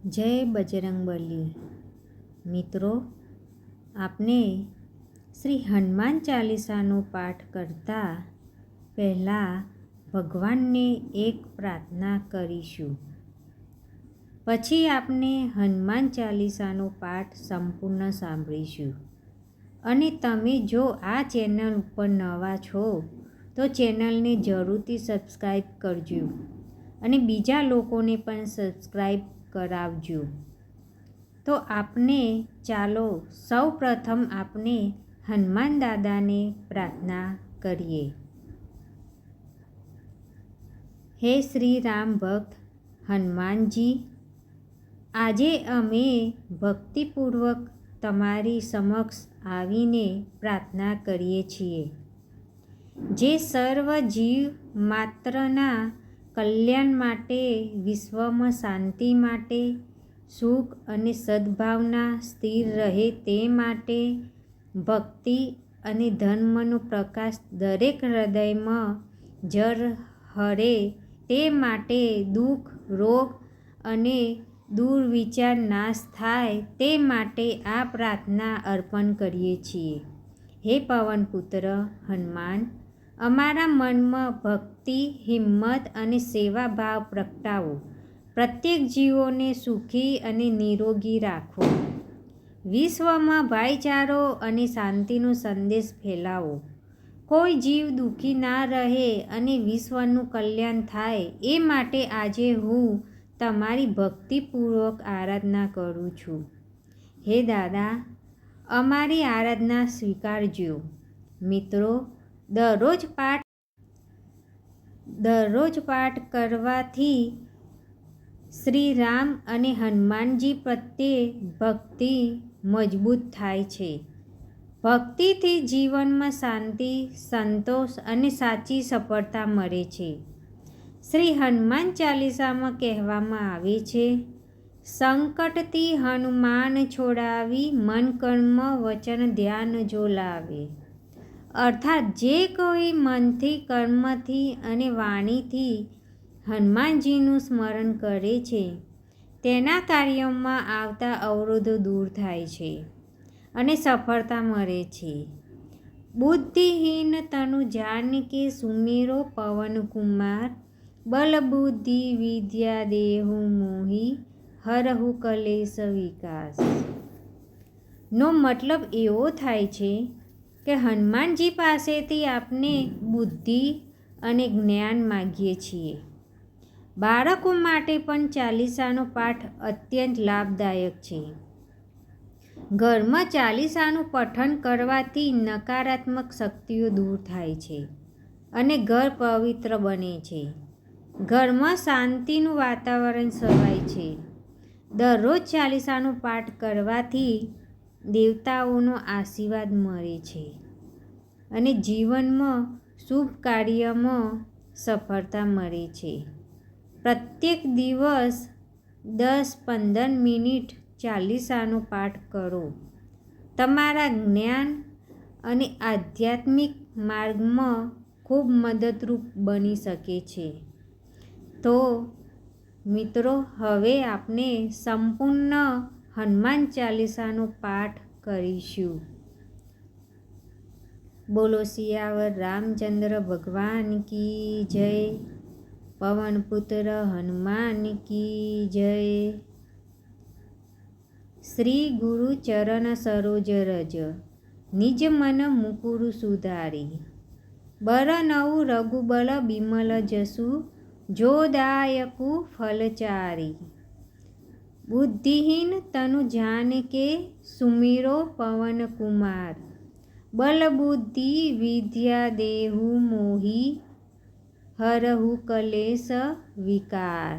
જય બજરંગબલી। મિત્રો, આપને શ્રી હનુમાન ચાલીસાનો પાઠ કરતા પહેલાં ભગવાનને એક પ્રાર્થના કરીશું। પછી આપણે હનુમાન ચાલીસાનો પાઠ સંપૂર્ણ સાંભળીશું। અને તમે જો આ ચેનલ ઉપર નવા છો તો ચેનલને જરૂરથી સબસ્ક્રાઈબ કરજો અને બીજા લોકોને પણ સબસ્ક્રાઈબ કરાવજો। તો ચાલો સૌ પ્રથમ આપણે હનુમાન દાદાને પ્રાર્થના કરીએ। હે શ્રી રામ ભક્ત હનુમાનજી, આજે અમે ભક્તિપૂર્વક તમારી સમક્ષ આવીને પ્રાર્થના કરીએ છીએ, જે સર્વ જીવ માત્રના કલ્યાણ માટે, વિશ્વમાં શાંતિ માટે, સુખ અને સદ્ભાવના સ્થિર રહે તે માટે, ભક્તિ અને ધર્મનો પ્રકાશ દરેક હૃદયમાં ઝળહળે તે માટે, દુઃખ, રોગ અને દુર્વિચાર નાશ થાય તે માટે આ પ્રાર્થના અર્પણ કરીએ છીએ। હે પવનપુત્ર હનુમાન, અમારા મનમાં ભક્તિ, હિંમત અને સેવા ભાવ પ્રગટાવો। પ્રત્યેક જીવોને સુખી અને નિરોગી રાખો। વિશ્વમાં ભાઈચારો અને શાંતિનો સંદેશ ફેલાવો। કોઈ જીવ દુઃખી ના રહે અને વિશ્વનું કલ્યાણ થાય એ માટે આજે હું તમારી ભક્તિપૂર્વક આરાધના કરું છું। હે દાદા, અમારી આરાધના સ્વીકારજો। મિત્રો, દરરોજ પાઠ કરવાથી શ્રી રામ અને હનુમાનજી પ્રત્યે ભક્તિ મજબૂત થાય છે। ભક્તિથી જીવનમાં શાંતિ, સંતોષ અને સાચી સફળતા મળે છે। શ્રી હનુમાન ચાલીસામાં કહેવામાં આવે છે, સંકટથી હનુમાન છોડાવી, મન કર્મ વચન ધ્યાન જો લાવે। અર્થાત જે કોઈ મનથી, કર્મથી અને વાણીથી હનુમાનજીનું સ્મરણ કરે છે તેના કાર્યોમાં આવતા અવરોધો દૂર થાય છે અને સફળતા મળે છે। બુદ્ધિહીન તનુ જાનકી સુમિરો પવન કુમાર, બલ બુદ્ધિ વિદ્યા દેહુ મોહી, હરહુ કલેશ વિકાસ। નો મતલબ એવો થાય છે કે હનુમાનજી પાસેથી આપણે બુદ્ધિ અને જ્ઞાન માગીએ છીએ। બાળકો માટે પણ ચાલીસાનો પાઠ અત્યંત લાભદાયક છે। ઘરમાં ચાલીસાનું પઠન કરવાથી નકારાત્મક શક્તિઓ દૂર થાય છે અને ઘર પવિત્ર બને છે। ઘરમાં શાંતિનું વાતાવરણ છવાય છે। દરરોજ ચાલીસાનો પાઠ કરવાથી દેવતાઓનો આશીર્વાદ મળે છે અને જીવનમાં શુભ કાર્યમાં સફળતા મળે છે। પ્રત્યેક દિવસ 10-15 મિનિટ ચાલીસાનો પાઠ કરો। તમારા જ્ઞાન અને આધ્યાત્મિક માર્ગમાં ખૂબ મદદરૂપ બની શકે છે। તો મિત્રો, હવે આપણે સંપૂર્ણ હનુમાન ચાલીસાનો પાઠ કરીશું। બોલો સિયાવર રામચંદ્ર ભગવાન કી જય। પવનપુત્ર હનુમાન કી જય। શ્રી ગુરુ ચરણ સરોજ રજ, નિજ મન મુકુરુ સુધારી। બરનઉ રઘુબલ બિમલ જસુ, જો દાયકુ ફલચારી। બુદ્ધિહીન તનુ જાનકે સુમિરો પવન કુમાર, બલ બુદ્ધિ વિદ્યા દેહુ મોહી, હરહુ કલેશ વિકાર।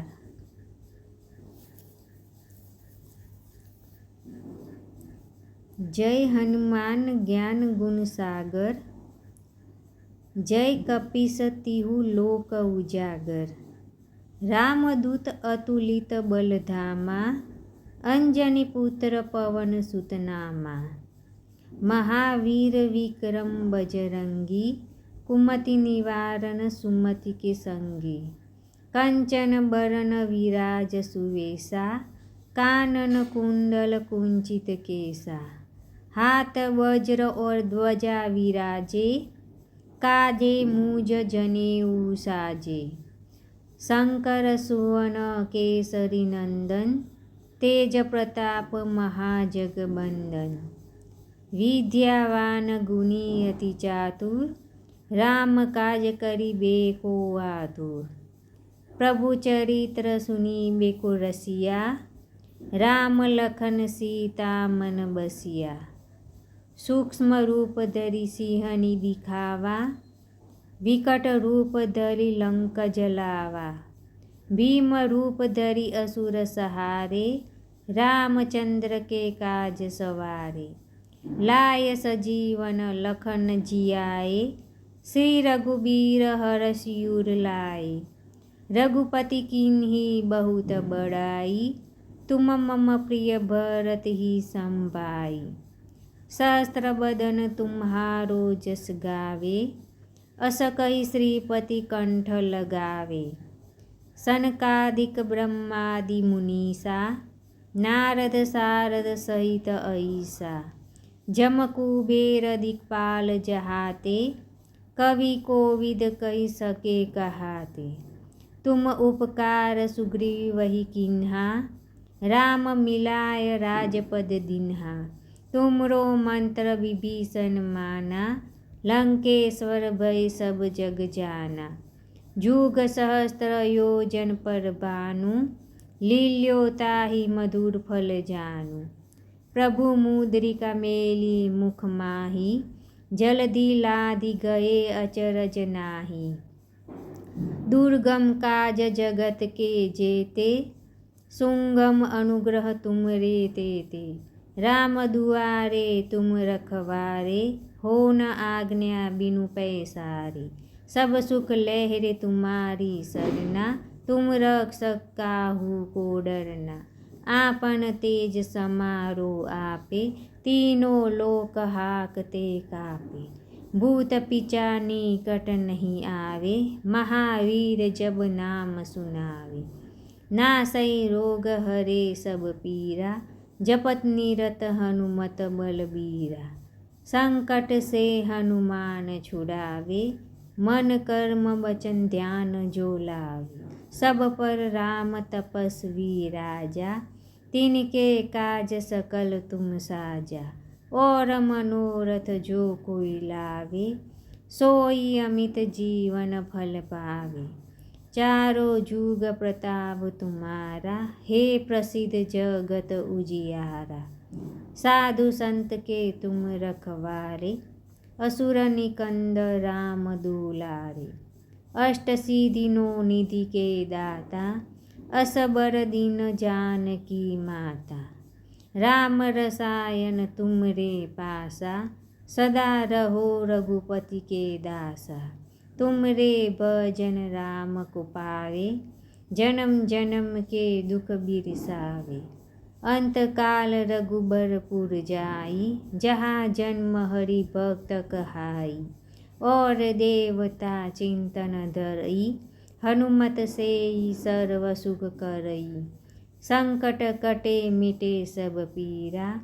જય હનુમાન જ્ઞાન ગુણ સાગર, જય કપીસ તિહુ લોક ઉજાગર। રામદૂત અતુલિત બલ ધામા, અંજની પુત્ર પવન સુત નામા। મહાવીર વિક્રમ બજરંગી, કુમતિ નિવારણ સુમતિ કે સંગી। કંચન બરન વિરાજ સુવેશા, कानन कुंडल कुंचित केसा, हाथ वज्र और ध्वजा विराजे, काजे मुज जनेऊ साजे। शंकर सुवन केसरी नंदन, तेज प्रताप महाजगबंदन। विद्यावान गुणी अति चातुर, राम काज करिबे को आतुर। प्रभु चरित्र सुनिबे को रसिया, राम लखन सीता मन बसिया। सूक्ष्म रूप धरि सिंहनि दिखावा, विकट रूप धरि लंक जलावा। भीम रूप धरि असुर सहारे, रामचंद्र के काज सवारे। लाय सजीवन लखन जियाए, श्री रघुबीर हरषि उर लाए। रघुपति कीन्ही बहुत बड़ाई, तुम मम प्रिय भरत ही संभाई। सहस्त्र बदन तुम्हारो जस गावे, अस कहि श्रीपति कंठ लगावे। सनकादिक ब्रह्मादि मुनीसा, नारद सारद सहित ऐसा। जम कुबेर दिक्पाल जहाते, कवि कोविद कहि सके कहाते। तुम उपकार सुग्रीवहि किन्हा, राम मिलाय राजपद दिन्हा। तुमरो मंत्र विभीषण माना, लंकेश्वर भय सब जग जाना। जुग सहस्त्र योजन पर भानु, लील्यो ताहि मधुर फल जानू। प्रभु मुद्रिका मेली मुख माही, जल्दी लाधि गए अचरज नाही। दुर्गम काज जगत के जेते, सुगम अनुग्रह तुमरे तेते। राम दुआरे तुम रखवारे, हो न आज्ञा बिनु पैसारे। सब सुख लहरे तुम्हारी सरना, तुम रक्षक काहू को डरना। आपन तेज समारो आपे, तीनों लोक हाकते कापे। भूत पिचा निकट नहीं आवे, महावीर जब नाम सुनावे। नासै रोग हरे सब पीरा, जपत निरत हनुमत बलबीरा। संकट से हनुमान छुड़ावे, मन कर्म वचन ध्यान जो लावे। सब पर राम तपस्वी राजा, तिनके काज सकल तुम साजा। और मनोरथ जो कोई लावे, सोई अमित जीवन फल पावे। चारों जुग प्रताप तुम्हारा, हे प्रसिद्ध जगत उजियारा। साधु संत के तुम रखवारे, असुर निकंद राम दुलारे। अष्ट सिद्धि निधि के दाता, असबर दीन जानकी माता। राम रसायन तुमरे पासा, सदा रहो रघुपति के दासा। तुमरे भजन राम को पावे, जन्म जन्म के दुख बिरसावे। अंत काल रघुबरपुर जाई, जहाँ जन्म हरि भक्त कहाई। और देवता चिंतन धरई, हनुमत से सर्व सुख करई। संकट कटे मिटे सब पीरा,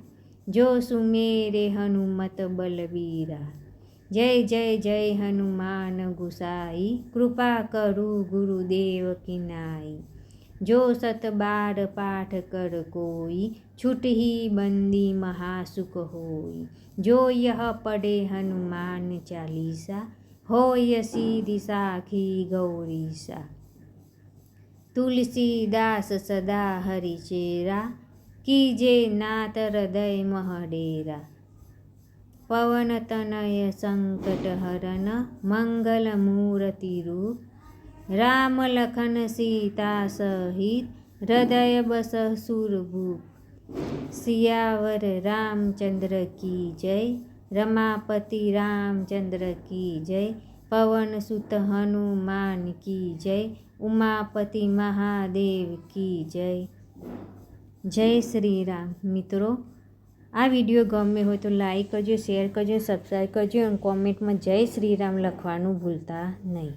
जो सुमेरे हनुमत बलबीरा। जय जय जय हनुमान गुसाई, कृपा करु गुरुदेव की नाई। जो 7 बार पाठ कर कोई, छुटहि बंदी महासुख होई। जो यह पढ़े हनुमान चालीसा, होय सिद्धि साखी गौरीसा। तुलसीदास सदा हरिचेरा, कीजे नाथ हृदय मह डेरा। पवन तनय संकट हरन, मंगल मूर्ति रूप। राम लखन सीता सहित, हृदय बसहु सुरभूप। सियावर रामचंद्र की जय, रमापति रामचंद्र की जय। पवन सुत हनुमान की जय, उमापति महादेव की जय। जय श्री राम। मित्रों, आ विडियो गम्यो हो तो लाइक करजो, शेर करजो, सब्सक्राइब करजो और कॉमेंट में जय श्री राम लखवानुं भूलता नहीं।